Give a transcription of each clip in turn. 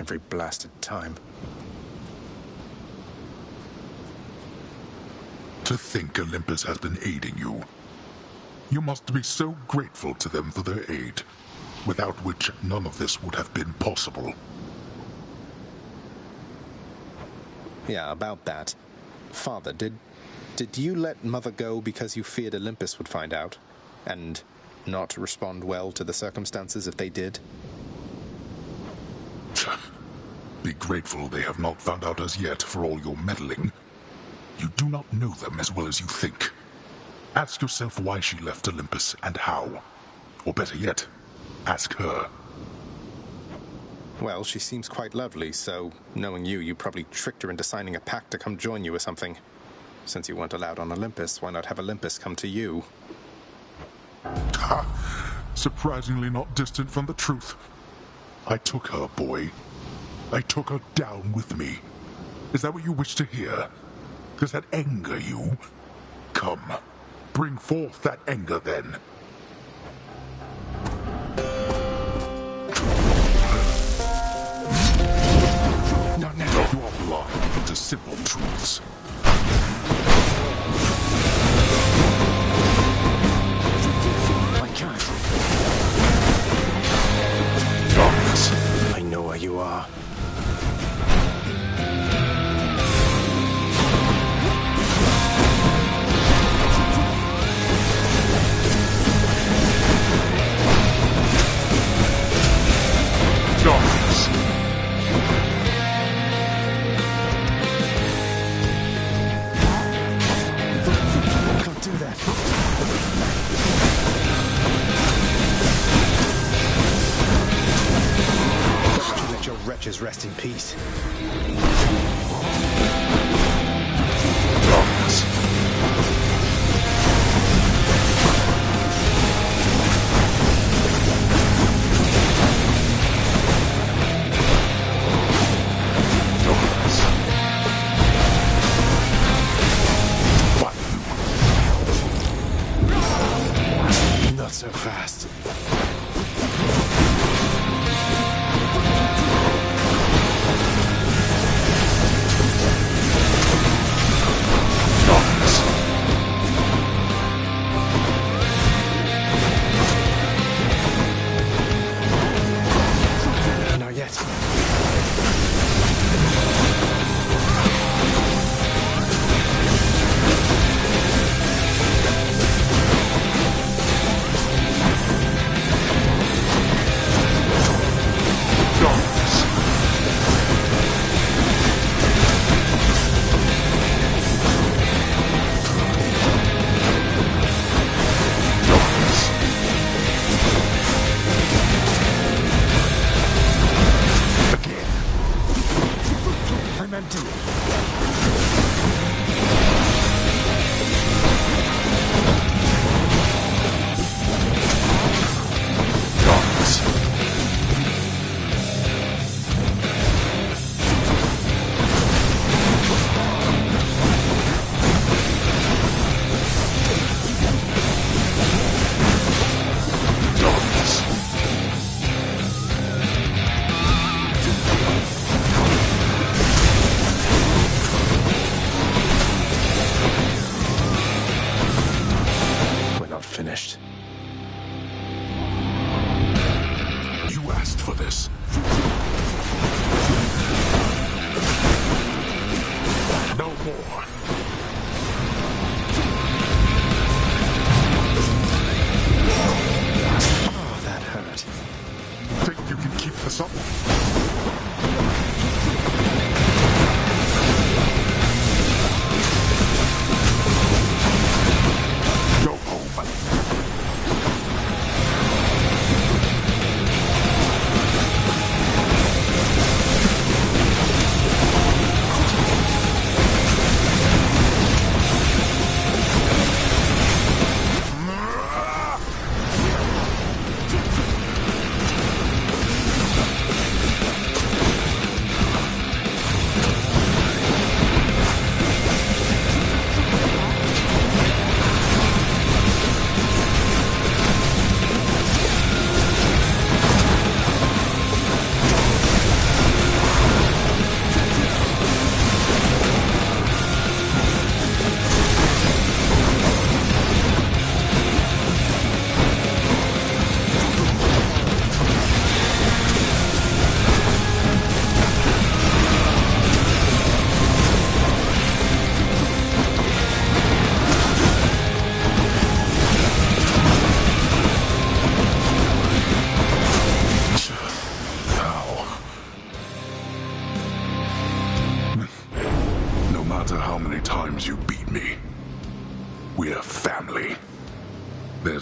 every blasted time. To think Olympus has been aiding you. You must be so grateful to them for their aid, without which none of this would have been possible. Yeah, about that. Father, did you let Mother go because you feared Olympus would find out? And not respond well to the circumstances if they did? Be grateful they have not found out as yet for all your meddling. You do not know them as well as you think. Ask yourself why she left Olympus and how. Or better yet, ask her. Well, she seems quite lovely, so knowing you probably tricked her into signing a pact to come join you or something. Since you weren't allowed on Olympus, why not have Olympus come to you? Ha! Surprisingly not distant from the truth. I took her, boy. I took her down with me. Is that what you wish to hear? Does that anger you? Come, bring forth that anger then. Not now. You are blind to simple truths. I can't. Darkness. I know where you are. Darkness. Can't do that. Don't you let your wretches rest in peace. Darkness. Not so fast. Not yet. I'm empty. We're not finished. You asked for this. No more. Oh, that hurt. Think you can keep this up? Go home.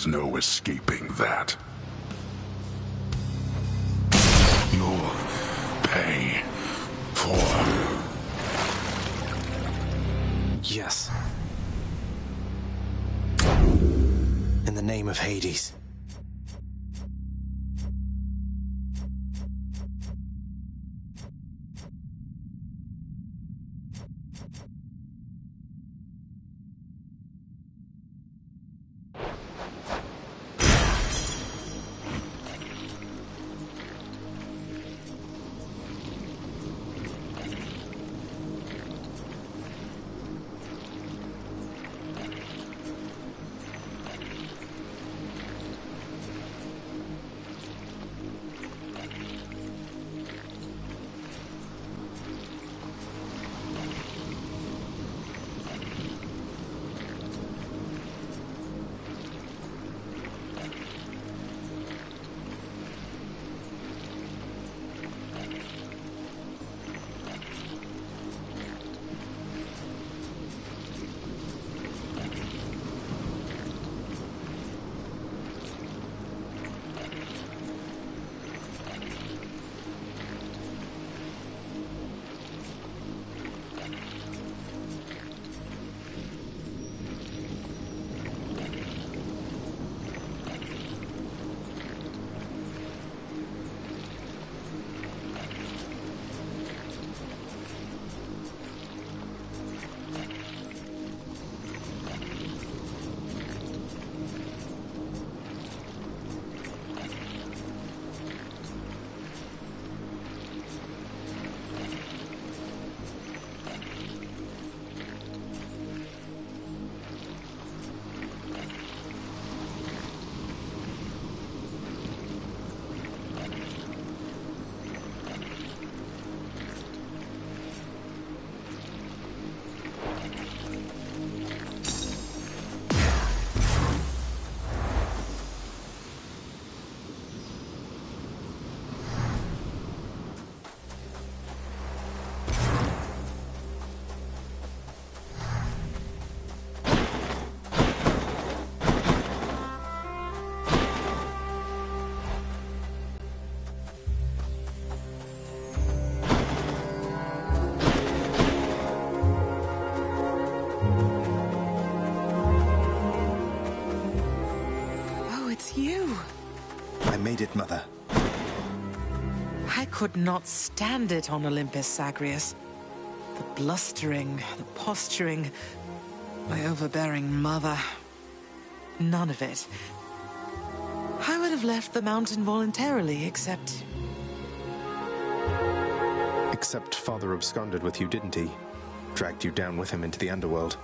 There's no escaping that. You'll pay for... Yes. In the name of Hades. Made it, Mother. I could not stand it on Olympus, Zagreus. The blustering, the posturing, my overbearing mother. None of it. I would have left the mountain voluntarily, except... Except Father absconded with you, didn't he? Dragged you down with him into the underworld.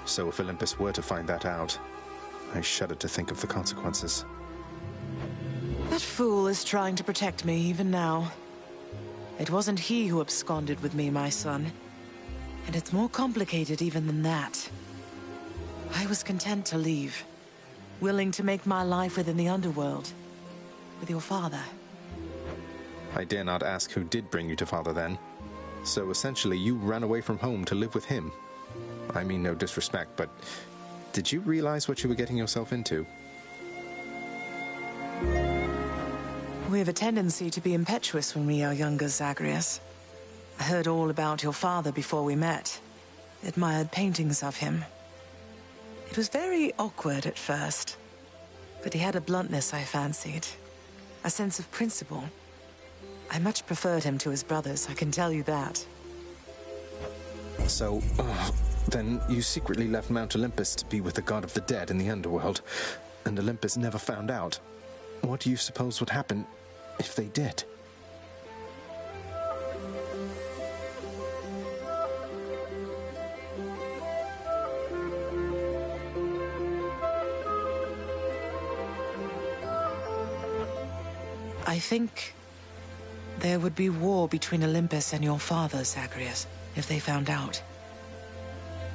So if Olympus were to find that out, I shudder to think of the consequences. That fool is trying to protect me even now. It wasn't he who absconded with me, my son. And it's more complicated even than that. I was content to leave, willing to make my life within the underworld, with your father. I dare not ask who did bring you to Father then. So essentially you ran away from home to live with him. I mean no disrespect, but did you realize what you were getting yourself into? We have a tendency to be impetuous when we are younger, Zagreus. I heard all about your father before we met. Admired paintings of him. It was very awkward at first, but he had a bluntness I fancied. A sense of principle. I much preferred him to his brothers, I can tell you that. So, then you secretly left Mount Olympus to be with the god of the dead in the underworld, and Olympus never found out. What do you suppose would happen if they did? I think there would be war between Olympus and your father, Zagreus, if they found out.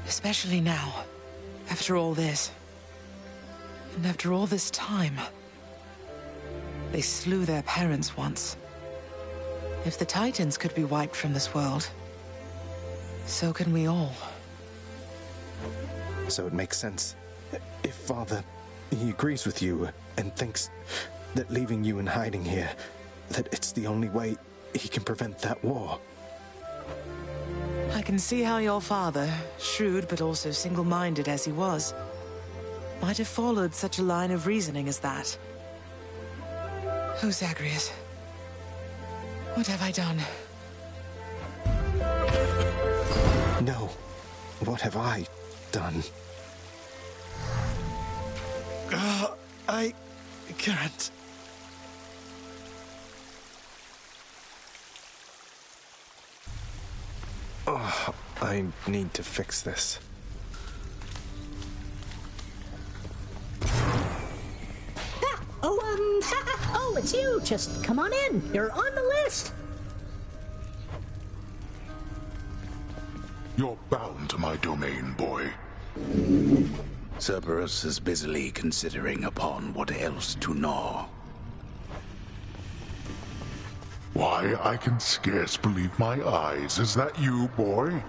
Especially now, after all this. And after all this time. They slew their parents once. If the Titans could be wiped from this world, so can we all. So it makes sense. If Father He agrees with you and thinks that leaving you in hiding here, that it's the only way he can prevent that war. I can see how your father, shrewd but also single-minded as he was, might have followed such a line of reasoning as that. Oh, Zagreus. What have I done? No. What have I done? I can't. Oh, I need to fix this. Oh, it's you. Just come on in. You're on the list. You're bound to my domain, boy. Cerberus is busily considering upon what else to gnaw. Why, I can scarce believe my eyes. Is that you, boy?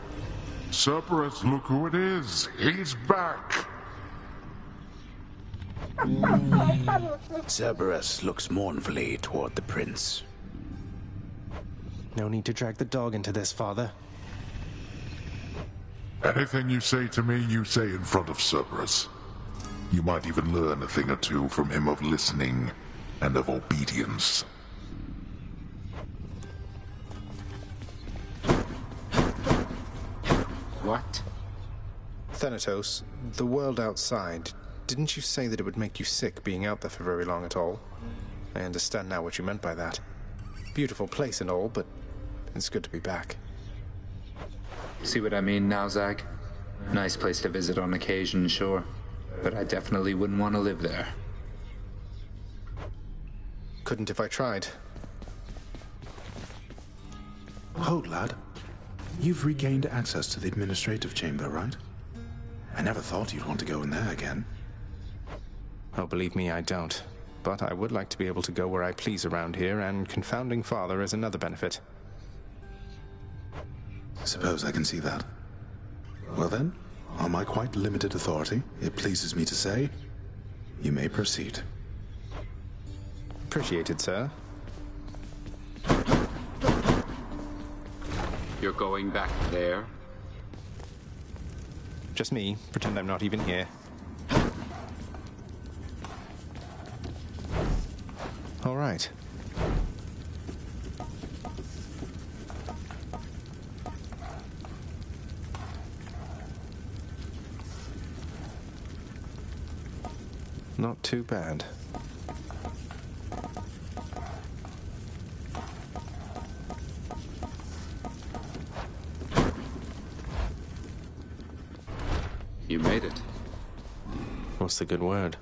Cerberus, look who it is. He's back. Cerberus looks mournfully toward the prince. No need to drag the dog into this, Father. Anything you say to me, you say in front of Cerberus. You might even learn a thing or two from him of listening and of obedience. What? Thanatos, the world outside, didn't you say that it would make you sick being out there for very long at all? I understand now what you meant by that. Beautiful place and all, but it's good to be back. See what I mean now, Zag? Nice place to visit on occasion, sure. But I definitely wouldn't want to live there. Couldn't if I tried. Hold, lad. You've regained access to the administrative chamber, right? I never thought you'd want to go in there again. Oh, believe me, I don't. But I would like to be able to go where I please around here, and confounding Father is another benefit. Suppose I can see that. Well then, on my quite limited authority, it pleases me to say, you may proceed. Appreciated, sir. You're going back there? Just me. Pretend I'm not even here. All right. Not too bad. You made it. What's the good word?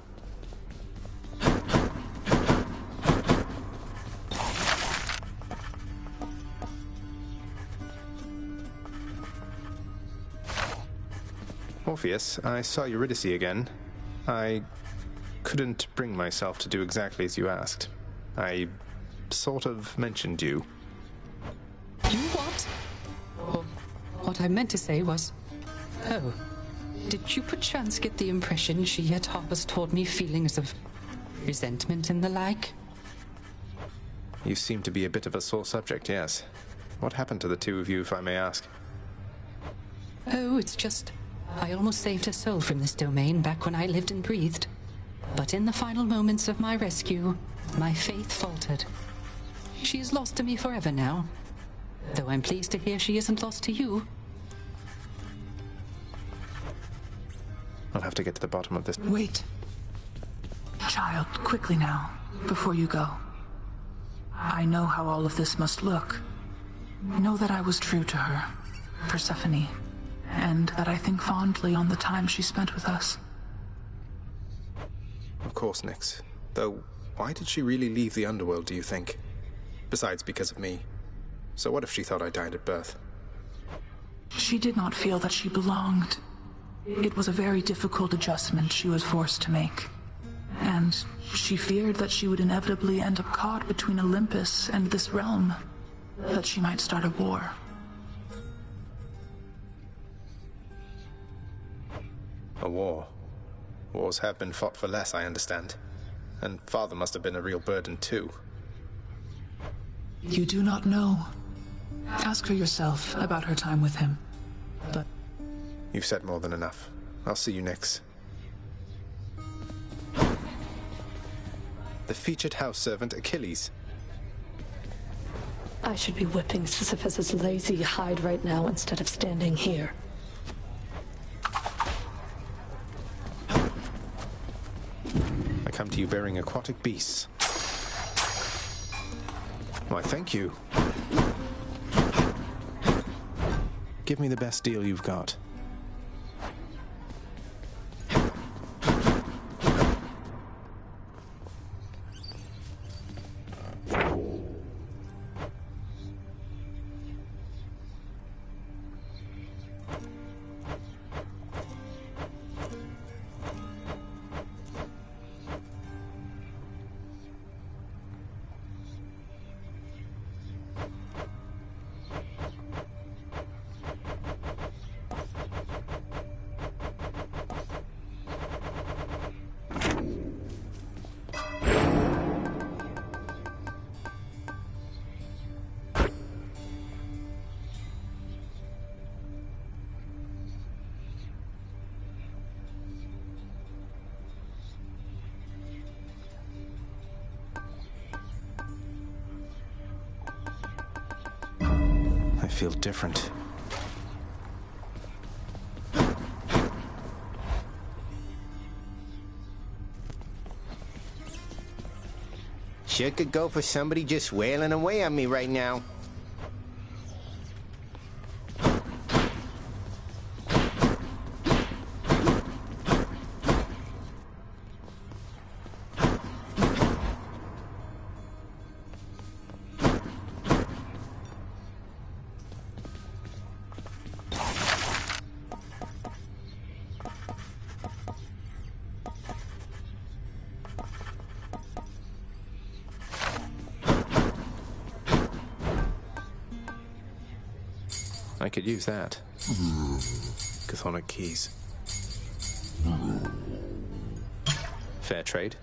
Orpheus, I saw Eurydice again. I couldn't bring myself to do exactly as you asked. I sort of mentioned you. You what? Well, what I meant to say was... Oh, did you perchance get the impression she had harbors toward me feelings of resentment and the like? You seem to be a bit of a sore subject, yes. What happened to the two of you, if I may ask? Oh, it's just... I almost saved her soul from this domain back when I lived and breathed. But in the final moments of my rescue, my faith faltered. She is lost to me forever now. Though I'm pleased to hear she isn't lost to you. I'll have to get to the bottom of this. Wait. Child, quickly now, before you go. I know how all of this must look. Know that I was true to her, Persephone, and that I think fondly on the time she spent with us. Of course, Nyx. Though, why did she really leave the underworld, do you think? Besides, because of me. So what if she thought I died at birth? She did not feel that she belonged. It was a very difficult adjustment she was forced to make. And she feared that she would inevitably end up caught between Olympus and this realm. That she might start a war. A war? Wars have been fought for less, I understand. And Father must have been a real burden, too. You do not know. Ask her yourself about her time with him. But you've said more than enough. I'll see you next. The featured house servant Achilles. I should be whipping Sisyphus's lazy hide right now instead of standing here. I come to you bearing aquatic beasts. Why, thank you. Give me the best deal you've got. I feel different. Sure could go for somebody just wailing away on me right now. I could use that. Chthonic keys. Fair trade.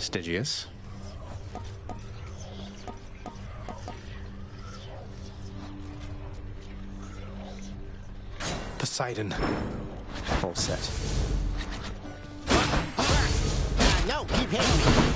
Stygius. Poseidon. All set. No, keep hitting me.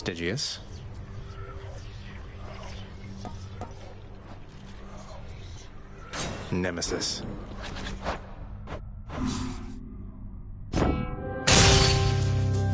Stygius. Nemesis.